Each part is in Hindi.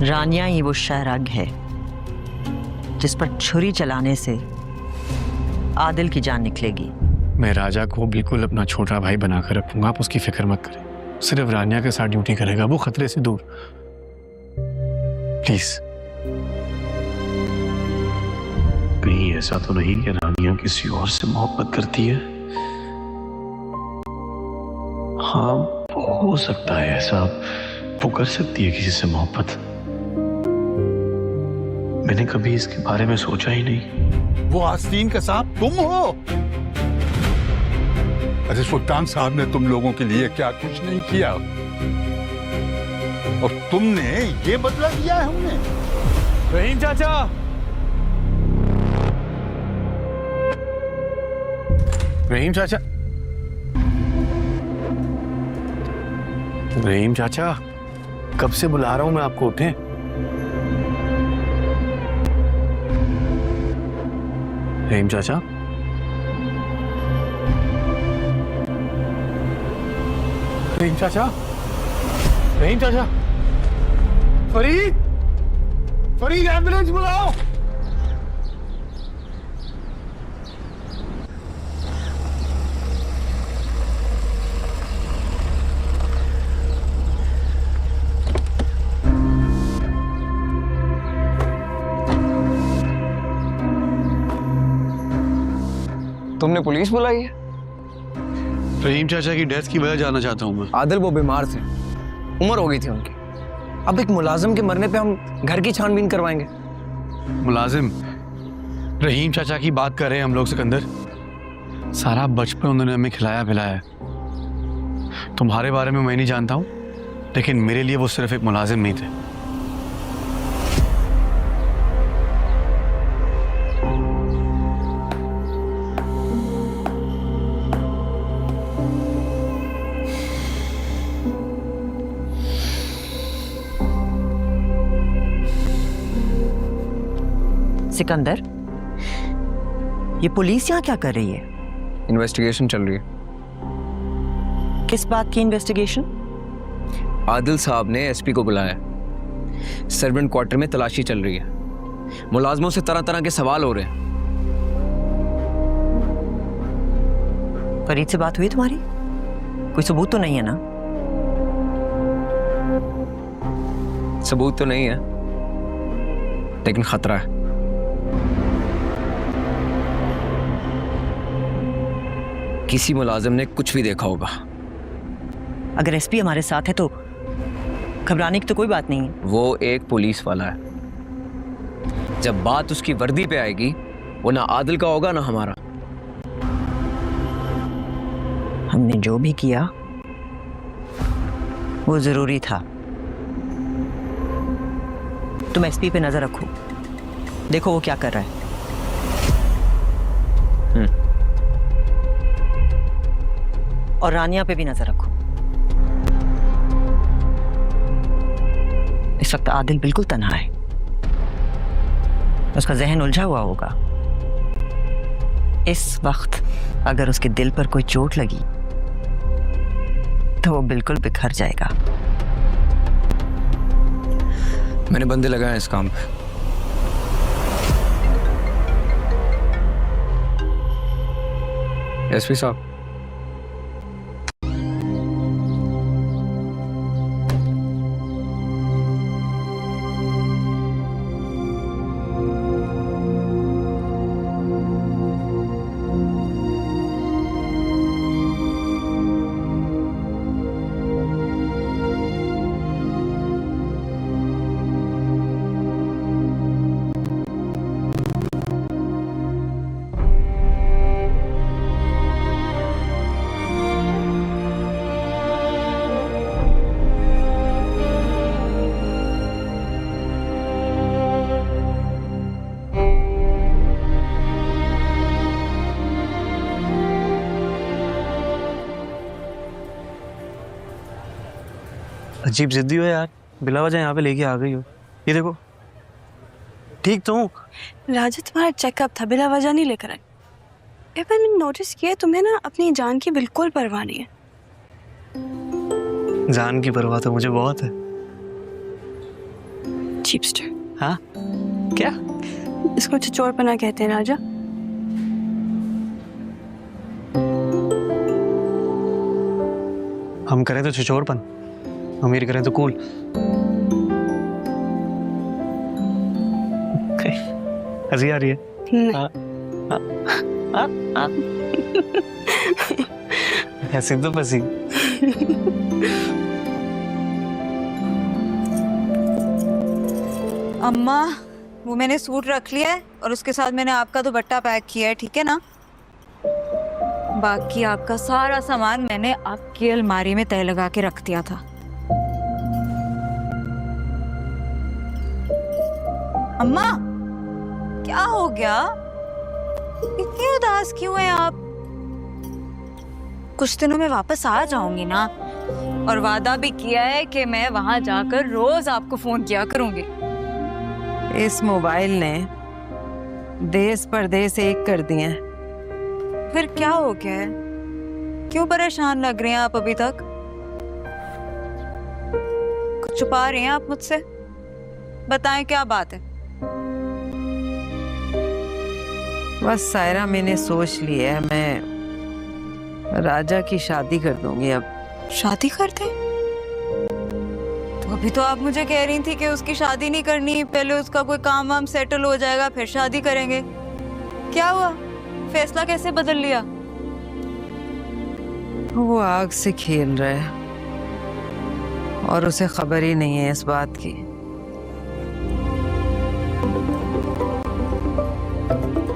रानिया ही वो शहरग है जिस पर छुरी चलाने से आदिल की जान निकलेगी। मैं राजा को बिल्कुल अपना छोटा भाई बनाकर रखूंगा, आप उसकी फिक्र मत करें। सिर्फ रानिया के साथ ड्यूटी करेगा, वो खतरे से दूर। प्लीज। कहीं ऐसा तो नहीं कि रानिया किसी और से मोहब्बत करती है? हाँ, हो सकता है ऐसा। वो कर सकती है किसी से मोहब्बत। मैंने कभी इसके बारे में सोचा ही नहीं। वो आस्तीन का साहब तुम हो? अरे सुल्तान साहब ने तुम लोगों के लिए क्या कुछ नहीं किया, और तुमने ये बदला दिया है हमने। रहीम चाचा, रहीम चाचा, रहीम चाचा, कब से बुला रहा हूं मैं आपको, उठें। रहीम चाचा, रहीम चाचा, रहीम चाचा, फरीद, फरीद एम्बुलेंस बुलाओ। तुमने पुलिस बुलाई है? रहीम चाचा की डेथ की वजह जानना चाहता हूं मैं। आदिल वो बीमार थे, उम्र हो गई थी उनकी। अब एक मुलाजिम के मरने पे हम घर की छानबीन करवाएंगे? मुलाजिम? रहीम चाचा की बात कर रहे हैं हम लोग सिकंदर। सारा बचपन उन्होंने हमें खिलाया पिलाया। तुम्हारे बारे में मैं नहीं जानता हूं, लेकिन मेरे लिए वो सिर्फ एक मुलाजिम नहीं थे। सिकंदर, ये पुलिस यहाँ क्या कर रही है? इन्वेस्टिगेशन चल रही है। किस बात की इन्वेस्टिगेशन? आदिल साहब ने एसपी को बुलाया। सर्वेंट क्वार्टर में तलाशी चल रही है। मुलाजमों से तरह तरह के सवाल हो रहे हैं। फरीद से बात हुई तुम्हारी? कोई सबूत तो नहीं है ना? सबूत तो नहीं है, लेकिन खतरा है। किसी मुलाजिम ने कुछ भी देखा होगा। अगर एसपी हमारे साथ है तो घबराने की तो कोई बात नहीं है। वो एक पुलिस वाला है। जब बात उसकी वर्दी पे आएगी, वो ना आदिल का होगा ना हमारा। हमने जो भी किया वो जरूरी था। तुम एसपी पे नजर रखो, देखो वो क्या कर रहा है। और रानिया पे भी नजर रखो। इस वक्त आदिल बिल्कुल तन्हा है, उसका जहन उलझा हुआ होगा। इस वक्त अगर उसके दिल पर कोई चोट लगी तो वो बिल्कुल बिखर जाएगा। मैंने बंदे लगाए हैं इस काम पे। एसपी साहब, अजीब जिद्दी हो यार, बिला वजह यहाँ पे लेके आ गई हो। ये देखो, ठीक तो हूँ। राजा तुम्हारा चेकअप था, बिला वजह नहीं लेकर आई। मैंने नोटिस किया तुम्हें ना अपनी जान की बिल्कुल परवाह नहीं है। जान की परवाह तो मुझे बहुत है। चीपस्टर। हाँ क्या? इसको छिछोरपना कहते हैं राजा। हम करें तो छिछोरपन, अमीर करें तो कूल। हंसी आ रही है। हाँ, हाँ, हाँ, हाँ। ऐसे तो बसी। अम्मा, वो मैंने सूट रख लिया है और उसके साथ मैंने आपका दुपट्टा पैक किया है, ठीक है ना? बाकी आपका सारा सामान मैंने आपकी अलमारी में तय लगा के रख दिया था। अम्मा, क्या हो गया? इतनी उदास क्यों हैं आप? कुछ दिनों में वापस आ जाऊंगी ना, और वादा भी किया है कि मैं वहां जाकर रोज आपको फोन किया करूंगी। इस मोबाइल ने देश परदेश एक कर दिए हैं। फिर क्या हो गया है? क्यों परेशान लग रहे हैं आप अभी तक? कुछ छुपा रहे हैं आप मुझसे? बताएं क्या बात है? बस सायरा, मैंने सोच लिया है मैं राजा की शादी कर दूंगी अब। शादी कर दे? तो अभी तो आप मुझे कह रही थी कि उसकी शादी नहीं करनी, पहले उसका कोई काम वाम सेटल हो जाएगा फिर शादी करेंगे। क्या हुआ? फैसला कैसे बदल लिया? वो आग से खेल रहा है और उसे खबर ही नहीं है इस बात की।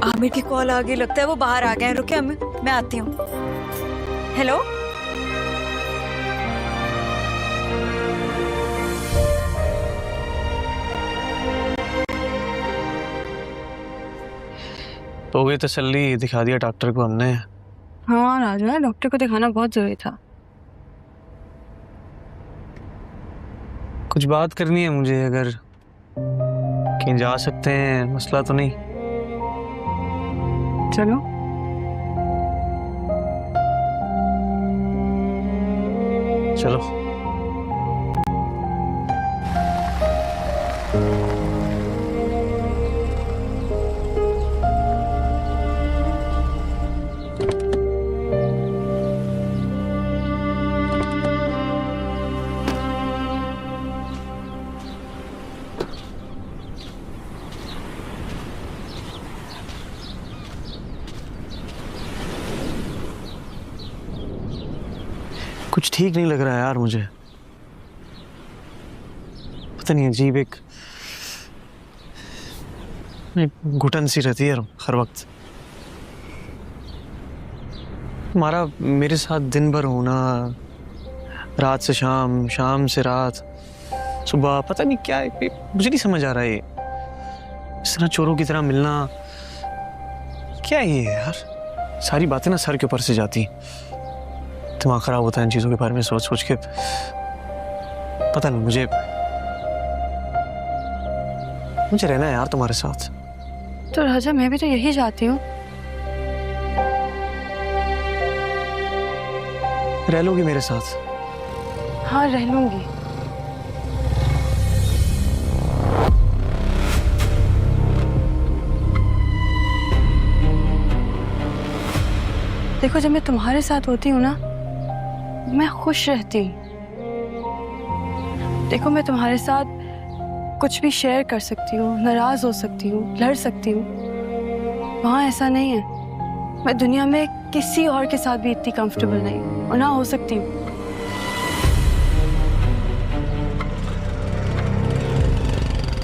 आमिर की कॉल आ गई, लगता है वो बाहर आ गए हैं। रुके अम्मी, मैं आती हूँ। हेलो, तो गई तसल्ली, दिखा दिया डॉक्टर को हमने। हाँ राजा, डॉक्टर को दिखाना बहुत जरूरी था। कुछ बात करनी है मुझे, अगर कहीं जा सकते हैं, मसला तो नहीं। चलो। चलो। कुछ ठीक नहीं लग रहा है यार मुझे, पता नहीं, अजीब एक घुटन सी रहती है हर वक्त। तुम्हारा मेरे साथ दिन भर होना, रात से शाम, शाम से रात, सुबह, पता नहीं क्या है, मुझे नहीं समझ आ रहा है। इस तरह चोरों की तरह मिलना, क्या है ये यार? सारी बातें ना सर के ऊपर से जाती, दिमाग खराब होता है इन चीजों के बारे में सोच सोच के। पता नहीं, मुझे रहना है यार तुम्हारे साथ। तो राजा, मैं भी तो यही चाहती हूँ। रह लोगी मेरे साथ? हाँ, रह लूंगी। देखो, जब मैं तुम्हारे साथ होती हूँ ना, मैं खुश रहती हूँ। देखो, मैं तुम्हारे साथ कुछ भी शेयर कर सकती हूँ, नाराज हो सकती हूँ, लड़ सकती हूँ। वहाँ ऐसा नहीं है। मैं दुनिया में किसी और के साथ भी इतनी कंफर्टेबल नहीं हूँ, और ना हो सकती हूँ।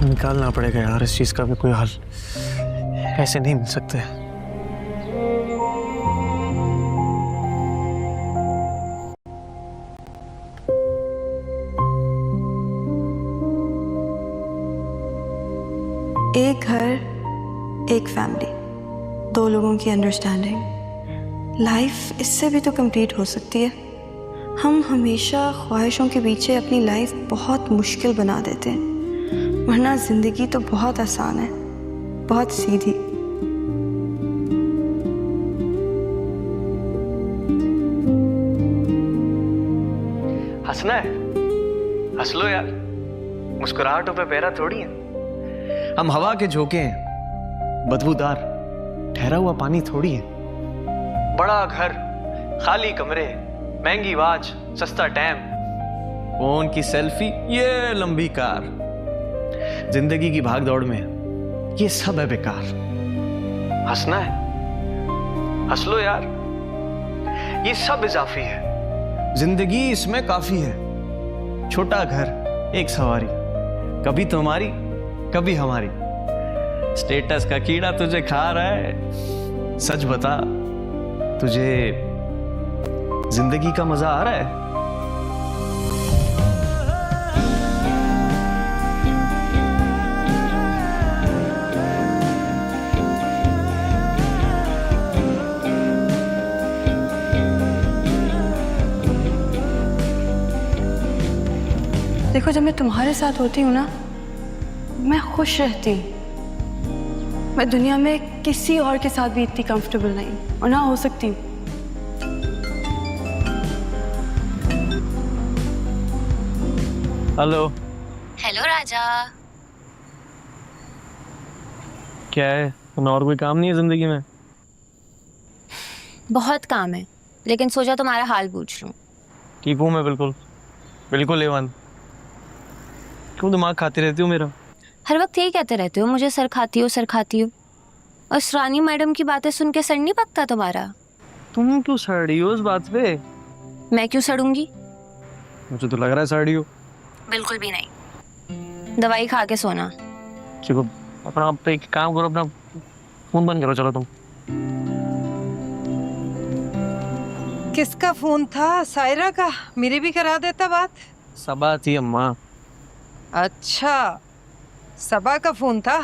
निकालना पड़ेगा यार इस चीज का भी कोई हल, ऐसे नहीं मिल सकते। एक घर, एक फैमिली, दो लोगों की अंडरस्टैंडिंग। लाइफ इससे भी तो कंप्लीट हो सकती है। हम हमेशा ख्वाहिशों के पीछे अपनी लाइफ बहुत मुश्किल बना देते हैं, वरना ज़िंदगी तो बहुत आसान है, बहुत सीधी। हंसना है, हंस लो यार। मुस्कुराहटों पे पैरा थोड़ी है। हम हवा के झोंके हैं, बदबूदार ठहरा हुआ पानी थोड़ी है। बड़ा घर, खाली कमरे, महंगी वॉच, सस्ता टैम, फोन की सेल्फी, ये लंबी कार, जिंदगी की भागदौड़ में ये सब है बेकार। हंसना है, हंस लो यार, ये सब इजाफी है, जिंदगी इसमें काफी है। छोटा घर, एक सवारी, कभी तुम्हारी कभी हमारी। स्टेटस का कीड़ा तुझे खा रहा है, सच बता तुझे जिंदगी का मजा आ रहा है? देखो, जब मैं तुम्हारे साथ होती हूँ ना, मैं खुश रहती हूँ। मैं दुनिया में किसी और के साथ भी इतनी कंफर्टेबल नहीं और ना हो सकती हूँ। हेलो। हेलो राजा। क्या है, तुम्हें और कोई काम नहीं है जिंदगी में? बहुत काम है, लेकिन सोचा तुम्हारा हाल पूछ लूं। ठीक हूँ मैं, बिल्कुल बिल्कुल एवन। क्यों दिमाग खाती रहती हो मेरा? हर वक्त यही कहते रहते हो, मुझे सर खाती हो सर खाती हो। और रानी मैडम की बातें सुन के सर नहीं पकता तुम्हारा? तुम क्यों सड़ रही हो इस बात पे? मैं क्यों सड़ूंगी? मुझे तो लग रहा है सड़ रही हो। बिल्कुल भी नहीं। दवाई खा के सोना। चलो अपना एक काम करो, अपना फोन बंद करो। चलो तुम। किसका फोन था? सायरा का? मेरी भी करा देता बात। सबा थी अम्मा। अच्छा, सबा का फोन था।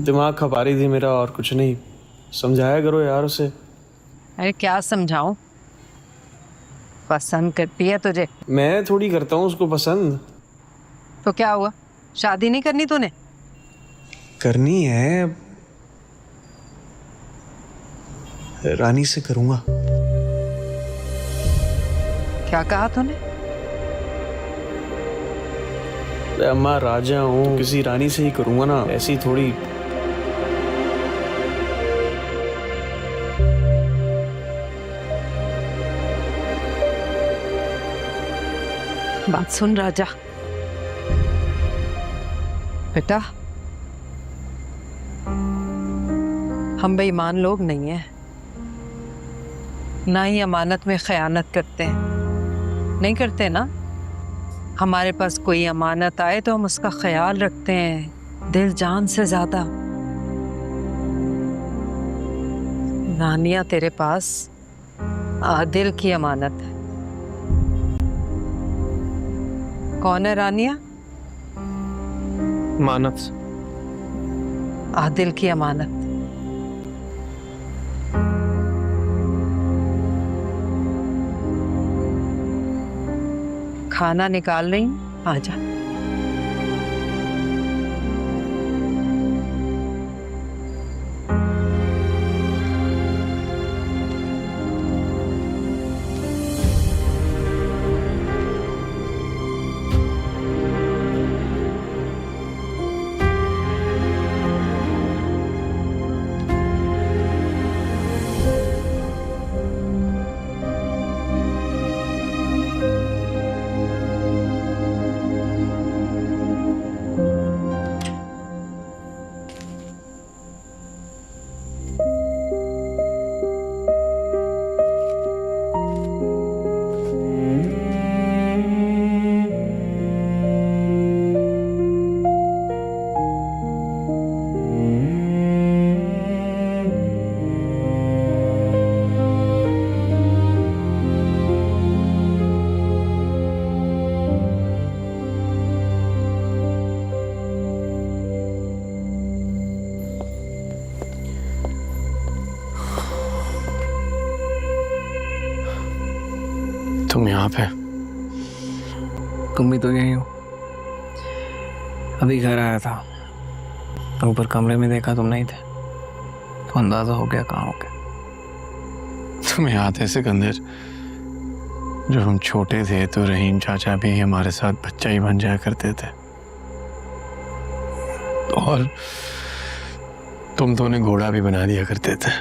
दिमाग खपा रही थी मेरा, और कुछ नहीं। समझाया करो यार उसे। अरे क्या समझाऊं? पसंद करती है तुझे। मैं थोड़ी करता हूँ उसको पसंद। तो क्या हुआ, शादी नहीं करनी तूने? करनी है, रानी से करूंगा। क्या कहा तूने? अरे अम्मा, राजा हूँ, किसी रानी से ही करूंगा ना, ऐसी थोड़ी। बात सुन राजा बेटा, हम बेईमान लोग नहीं हैं, ना ही अमानत में खयानत करते हैं। नहीं करते ना? हमारे पास कोई अमानत आए तो हम उसका ख्याल रखते हैं, दिल जान से ज्यादा। रानिया, तेरे पास आदिल की अमानत है। कौन है रानिया? मानत। आदिल की अमानत। खाना निकाल रही हूं, आजा। तुम यहाँ पे? तुम भी तो यही हो। अभी घर आया था, ऊपर कमरे में देखा तुम नहीं थे, तो अंदाजा हो गया कहाँ हो गया। तुम यहाँ थे सिकंदर, जब हम छोटे थे तो रहीम चाचा भी हमारे साथ बच्चा ही बन जाया करते थे, और तुम तो उन्हें घोड़ा भी बना दिया करते थे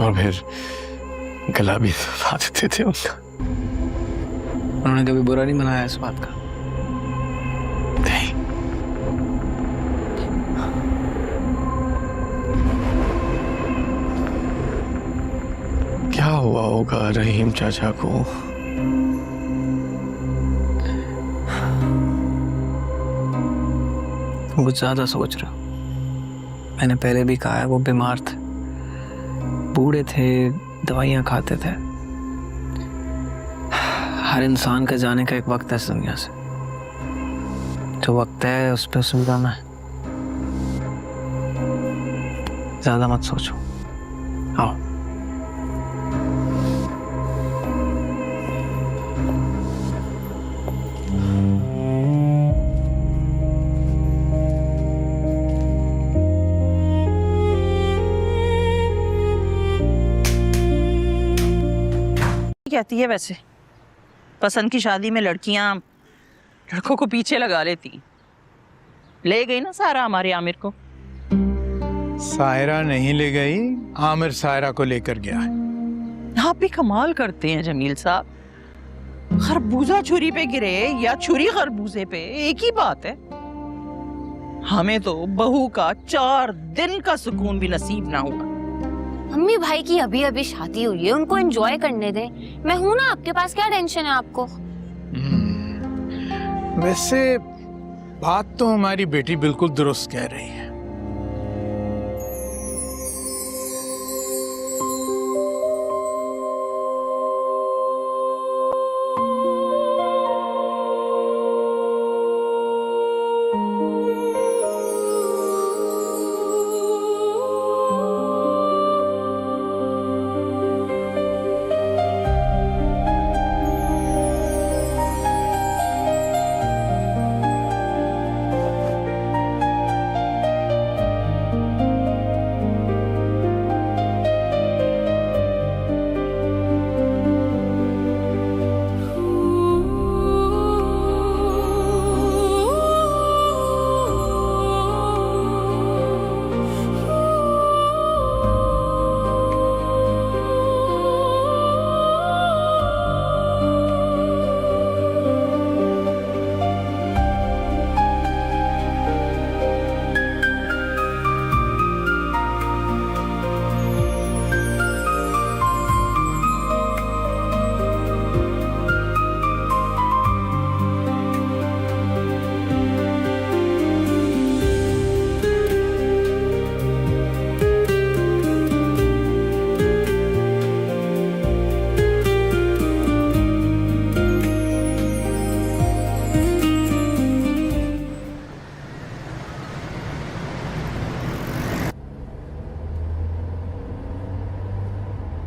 और फिर गला भी दबा देते थे उनका। उन्होंने कभी बुरा नहीं मनाया इस बात का? नहीं। क्या हुआ होगा रहीम चाचा को? तुम कुछ ज्यादा सोच रहे हो। मैंने पहले भी कहा है, वो बीमार थे, बूढ़े थे, दवाइयां खाते थे। हर इंसान का जाने का एक वक्त है इस दुनिया से। जो वक्त है उस पर सो जाना है। ज्यादा मत सोचो। आओ। कहती है वैसे पसंद की शादी में लड़कियां लड़कों को पीछे लगा लेती। ले गई ना सारा हमारे आमिर को। सायरा नहीं ले गई, आमिर सायरा को लेकर गया है। आप भी कमाल करते हैं जमील साहब। खरबूजा छुरी पे गिरे या छुरी खरबूजे पे, एक ही बात है। हमें तो बहू का 4 दिन का सुकून भी नसीब ना हुआ। मम्मी भाई की अभी अभी शादी हुई है, उनको एंजॉय करने दें। मैं हूं ना आपके पास, क्या टेंशन है आपको? वैसे बात तो हमारी बेटी बिल्कुल दुरुस्त कह रही है।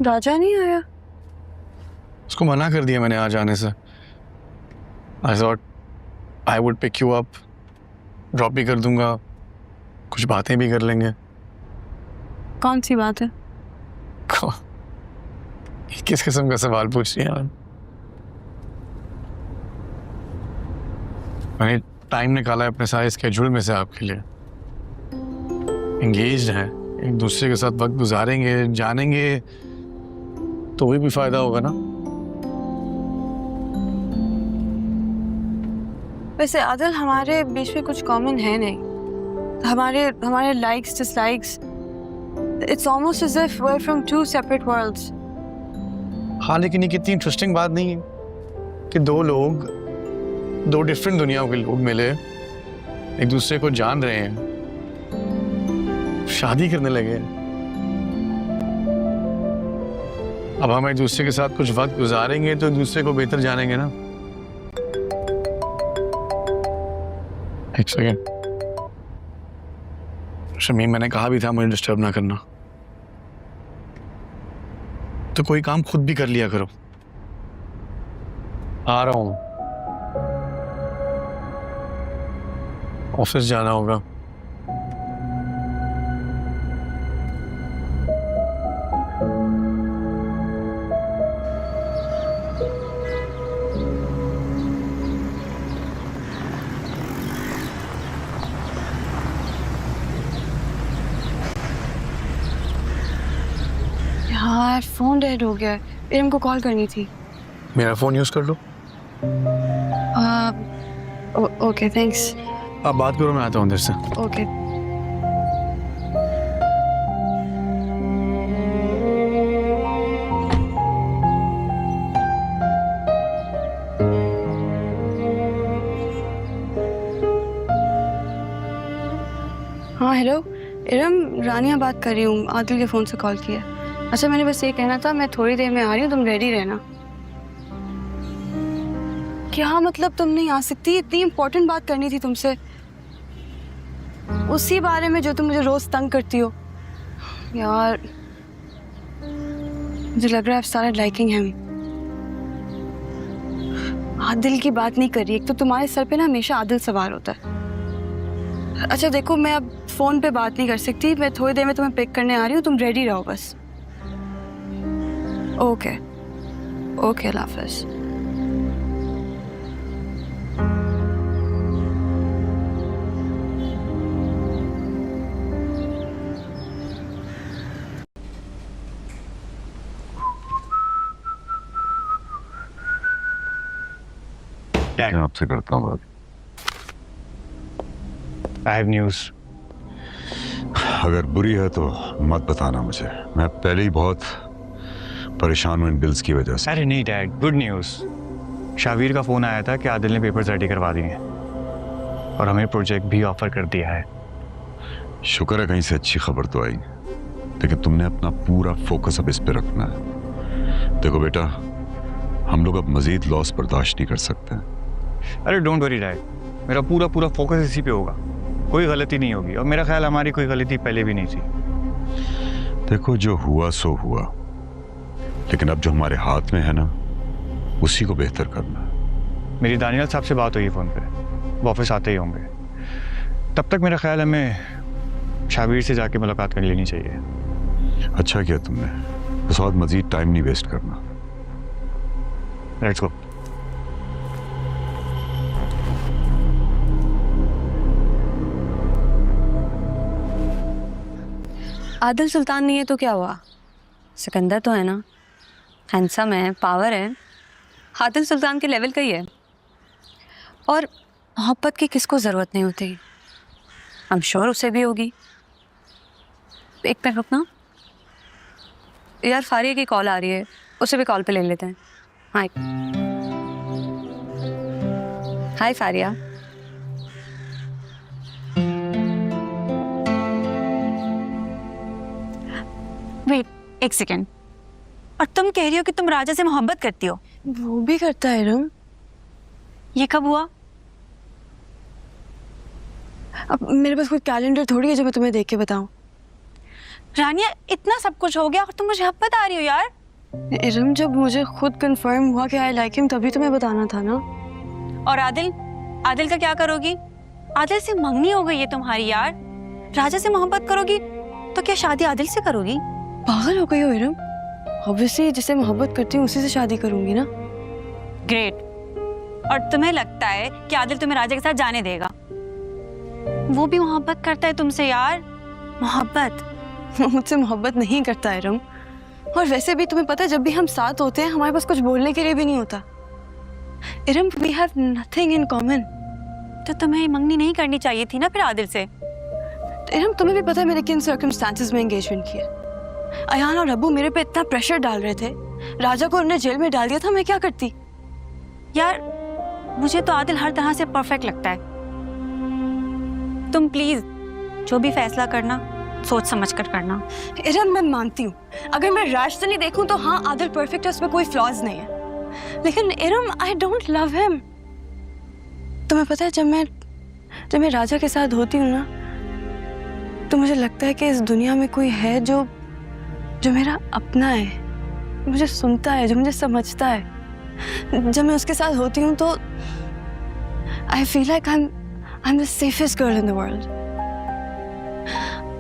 राजा नहीं आया? उसको मना कर दिया मैंने आज आने से। I thought I would pick you up, drop भी कर दूंगा, कुछ बातें भी कर लेंगे। कौन सी बात है? किस किस्म का सवाल पूछ रही हैं? मैंने टाइम निकाला है अपने सारे स्केड्यूल में से आपके लिए। एंगेज्ड हैं, एक दूसरे के साथ वक्त गुजारेंगे, जानेंगे तो भी फायदा होगा ना। वैसे आदिल, हमारे बीच में कुछ कॉमन है नहीं। हमारे likes dislikes, it's almost as if we are from 2 separate worlds. हाँ, लेकिन ये कितनी इंटरेस्टिंग बात नहीं है कि दो डिफरेंट दुनियाओं के लोग मिले, एक दूसरे को जान रहे हैं, शादी करने लगे। अब हम एक दूसरे के साथ कुछ वक्त गुजारेंगे तो एक दूसरे को बेहतर जानेंगे ना। एक सेकेंड शमीम, मैंने कहा भी था मुझे डिस्टर्ब ना करना, तो कोई काम खुद भी कर लिया करो। आ रहा हूं, ऑफिस जाना होगा। हाँ फ़ोन डेड हो गया है, इरम को कॉल करनी थी। मेरा फ़ोन यूज़ कर लो। Okay thanks. आप बात करो, मैं आता हूँ अंदर से। ओके। हाँ हेलो इरम, रानिया बात कर रही हूँ, आदिल के फ़ोन से कॉल किया। अच्छा मैंने बस ये कहना था, मैं थोड़ी देर में आ रही हूँ, तुम रेडी रहना। क्या मतलब तुम नहीं आ सकती? इतनी इम्पोर्टेंट बात करनी थी तुमसे, उसी बारे में जो तुम मुझे रोज तंग करती हो। यार मुझे लग रहा है I've started liking him। Adil की बात नहीं कर रही, एक तो तुम्हारे सर पे ना हमेशा आदिल सवार होता है। अच्छा देखो, मैं अब फोन पे बात नहीं कर सकती, मैं थोड़ी देर में तुम्हें पिक करने आ रही हूँ, तुम रेडी रहो बस। ओके ओके, अल्लाह हाफ़िज़। मैं आपसे करता हूँ बात। I have news. अगर बुरी है तो मत बताना मुझे, मैं पहले ही बहुत परेशान हूँ इन बिल्स की वजह से। अरे नहीं डैड, गुड न्यूज़। शावीर का फ़ोन आया था कि आदिल ने पेपर्स रेडी करवा दिए हैं और हमें प्रोजेक्ट भी ऑफर कर दिया है। शुक्र है कहीं से अच्छी खबर तो आई, लेकिन तुमने अपना पूरा फोकस अब इस पे रखना है। देखो बेटा, हम लोग अब मजीद लॉस बर्दाश्त नहीं कर सकते। अरे डोंट वरी डैड, मेरा पूरा फोकस इसी पे होगा, कोई गलती नहीं होगी और मेरा ख्याल हमारी कोई गलती पहले भी नहीं थी। देखो जो हुआ सो हुआ, लेकिन अब जो हमारे हाथ में है ना, उसी को बेहतर करना। मेरी दानियाल साहब से बात हुई फ़ोन पे, वो ऑफिस आते ही होंगे। तब तक मेरा ख्याल हमें शावीर से जाके मुलाकात कर लेनी चाहिए। अच्छा किया तुमने, बस और मजीद टाइम नहीं वेस्ट करना। Let's go. आदिल सुल्तान नहीं है तो क्या हुआ, सिकंदर तो है ना, हैंडसम है, पावर है, आदिल सुल्तान के लेवल का ही है। और मोहब्बत की किसको ज़रूरत नहीं होती, आई एम श्योर उसे भी होगी। एक मिनट रुकना यार, फारिया की कॉल आ रही है, उसे भी कॉल पे ले लेते हैं। हाय हाय फारिया। वेट एक सेकेंड, और तुम कह रही हो कि तुम राजा से मोहब्बत करती हो? वो भी करता है इरम। ये कब हुआ? अब मेरे पास कोई कैलेंडर थोड़ी है जो मैं तुम्हें देख के बताऊं। रानिया, इतना सब कुछ हो गया और तुम मुझे अब बता रही हो यार। इरम, जब मुझे खुद कंफर्म हुआ कि आई लाइक हिम तभी तुम्हें बताना था ना। और आदिल, आदिल का क्या करोगी? आदिल से मंगनी हो गई है तुम्हारी यार। राजा से मोहब्बत करोगी तो क्या शादी आदिल से करोगी? पागल हो गई हो इरम, ऑब्वियसली जिससे मोहब्बत करती हूँ उसी से शादी करूंगी ना। ग्रेट। और तुम्हें लगता है कि आदिल तुम्हें राजा के साथ जाने देगा? वो भी मोहब्बत करता है तुमसे यार। मोहब्बत? वो मुझसे मोहब्बत नहीं करता इरम, और वैसे भी तुम्हें पता है जब भी हम साथ होते हैं हमारे पास कुछ बोलने के लिए भी नहीं होता। Iram, we have nothing in common. तो तुम्हें मंगनी नहीं करनी चाहिए थी ना फिर आदिल से। इरम, तुम्हें भी पता है मैंने किन सर्कमस्टांसेस में एंगेजमेंट किया। अयान और अब्बू मेरे पे इतना प्रेशर डाल रहे थे, राजा को उन्होंने जेल में डाल दिया था, मैं क्या करती यार? मुझे तो आदिल हर तरह से परफेक्ट लगता है। तुम प्लीज जो भी फैसला करना सोच समझ कर करना। इरम, मैं मानती हूँ अगर मैं रैशनली देखूं तो हाँ आदिल परफेक्ट है, उसमें कोई फ्लॉज नहीं है, लेकिन Iram I don't love him. तुम्हें पता है जब मैं राजा के साथ होती हूँ ना तो मुझे लगता है कि इस दुनिया में कोई है जो मेरा अपना है, मुझे सुनता है, जो मुझे समझता है। जब मैं उसके साथ होती हूँ तो I feel like I am the safest girl in the world.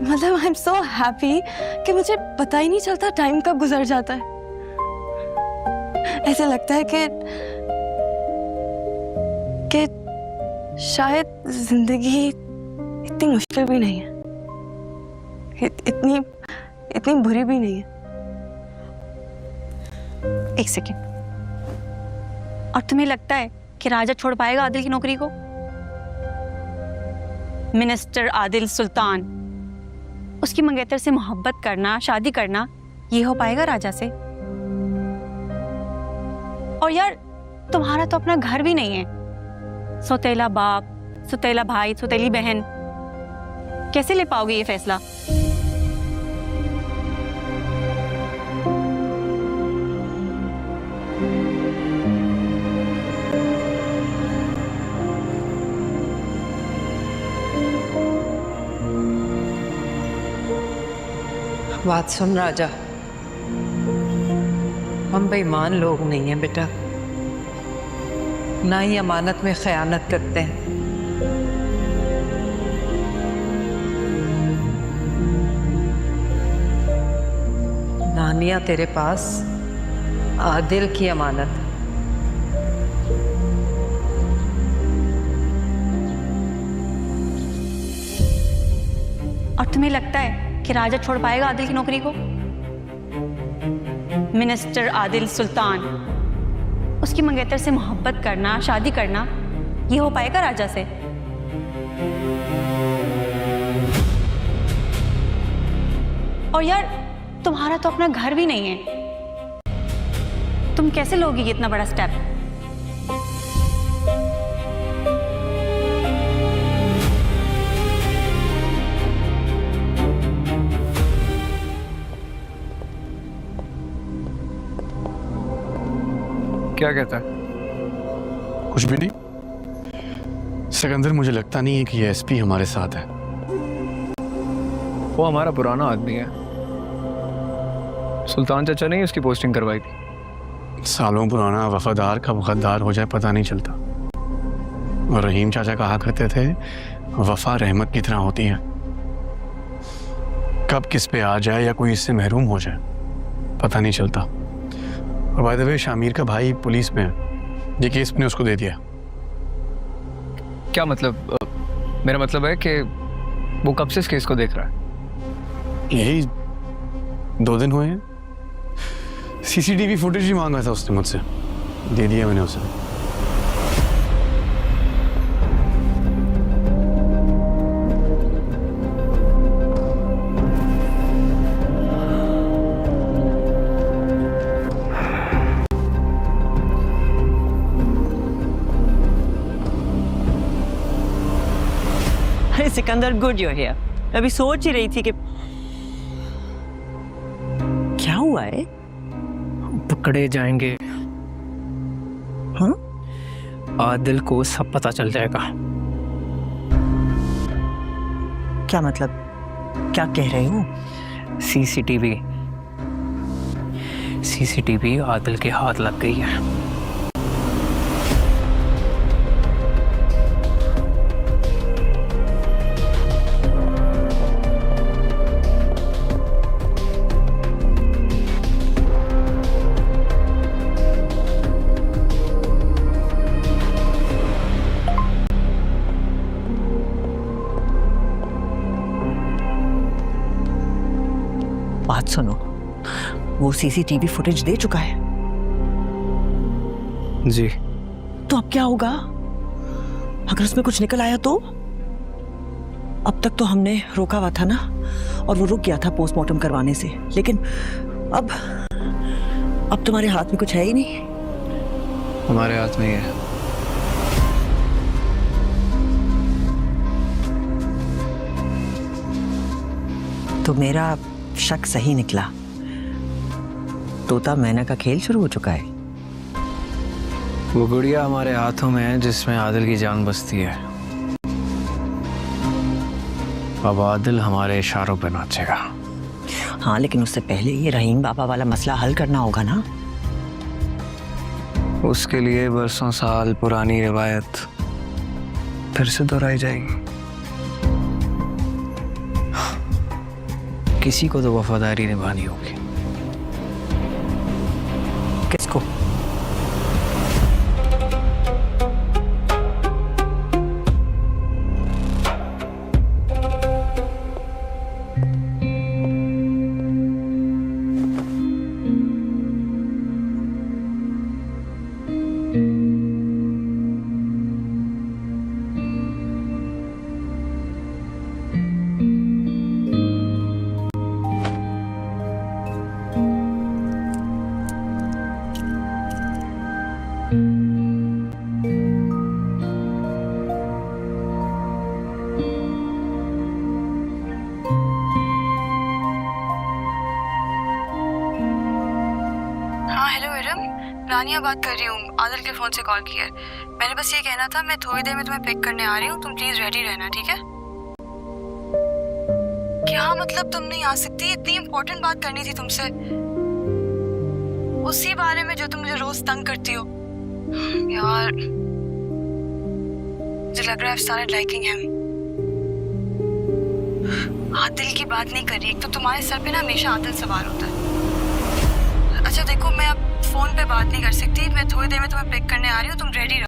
मतलब आई एम सो हैप्पी कि मुझे पता ही नहीं चलता टाइम कब गुजर जाता है। ऐसे लगता है कि शायद जिंदगी इतनी मुश्किल भी नहीं है, इतनी बुरी भी नहीं है। एक सेकेंड, और तुम्हें लगता है कि राजा छोड़ पाएगा आदिल की नौकरी को? मिनिस्टर आदिल सुल्तान, उसकी मंगेतर से मोहब्बत करना, शादी करना, ये हो पाएगा राजा से? और यार तुम्हारा तो अपना घर भी नहीं है, सौतेला बाप, सौतेला भाई, सौतेली बहन, कैसे ले पाओगे ये फैसला? बात सुन राजा, हम बेईमान लोग नहीं हैं बेटा, ना ही अमानत में खयानत करते हैं। नानिया तेरे पास आदिल की अमानत है। और तुम्हें लगता है कि राजा छोड़ पाएगा आदिल की नौकरी को? मिनिस्टर आदिल सुल्तान, उसकी मंगेतर से मोहब्बत करना, शादी करना, ये हो पाएगा राजा से? और यार तुम्हारा तो अपना घर भी नहीं है, तुम कैसे लोगे ये इतना बड़ा स्टेप? क्या कहता है? कुछ भी नहीं सिकंदर, मुझे लगता नहीं है कि ये एसपी हमारे साथ है। वो हमारा पुराना आदमी है, सुल्तान चाचा ने उसकी पोस्टिंग करवाई थी। सालों पुराना वफादार कब गद्दार हो जाए पता नहीं चलता। और रहीम चाचा कहा करते थे वफा रहमत की तरह होती है, कब किस पे आ जाए या कोई इससे महरूम हो जाए पता नहीं चलता। और बाय द वे शामिर का भाई पुलिस में है, ये केस ने उसको दे दिया। क्या मतलब? मेरा मतलब है कि वो कब से इस केस को देख रहा है? यही 2 दिन हुए हैं। सीसीटीवी फुटेज ही मांगा था उसने मुझसे, दे दिया मैंने उसे। अरे सिकंदर, गुड यू हियर। मैं अभी सोच ही रही थी कि क्या हुआ है। पकड़े जाएंगे। हाँ? आदिल को सब पता चल जाएगा। क्या मतलब, क्या कह रहे हो? सीसीटीवी आदिल के हाथ लग गई है। बात सुनो, वो सीसीटीवी फुटेज दे चुका है। जी। तो अब क्या होगा अगर उसमें कुछ निकल आया तो? अब तक तो हमने रोका हुआ था ना, और वो रुक गया था पोस्टमार्टम करवाने से, लेकिन अब तुम्हारे हाथ में कुछ है ही नहीं। हमारे हाथ में ही है। तो मेरा शक सही निकला, तोता मैना का खेल शुरू हो चुका है। वो गुड़िया हमारे हाथों में है जिसमें आदिल की जान बसती है। अब आदिल हमारे इशारों पर नाचेगा। हाँ, लेकिन उससे पहले ये रहीम बाबा वाला मसला हल करना होगा ना। उसके लिए बरसों साल पुरानी रिवायत फिर से दोहराई जाएगी। किसी को तो वफादारी निभानी होगी। किसको? रानिया बात कर रही हूँ, आदिल के फ़ोन से कॉल किया है। मैंने बस ये कहना था, मैं थोड़ी देर में तुम्हें पिक करने आ रही हूँ, तुम प्लीज़ रेडी रहना, ठीक है? क्या मतलब तुम नहीं आ सकती? इतनी इम्पोर्टेंट बात करनी थी तुमसे, उसी बारे में जो तुम मुझे रोज तंग करती हो। यार मुझे लग रहा है I've started liking him। Adil की बात नहीं कर रही, एक तो तुम्हारे सर पे ना हमेशा आदिल सवार होता है। अच्छा देखो, मैं अब फोन पे बात नहीं कर सकती, मैं थोड़ी देर में तुम्हें पिक करने आ रही हूँ, तुम रेडी रहो।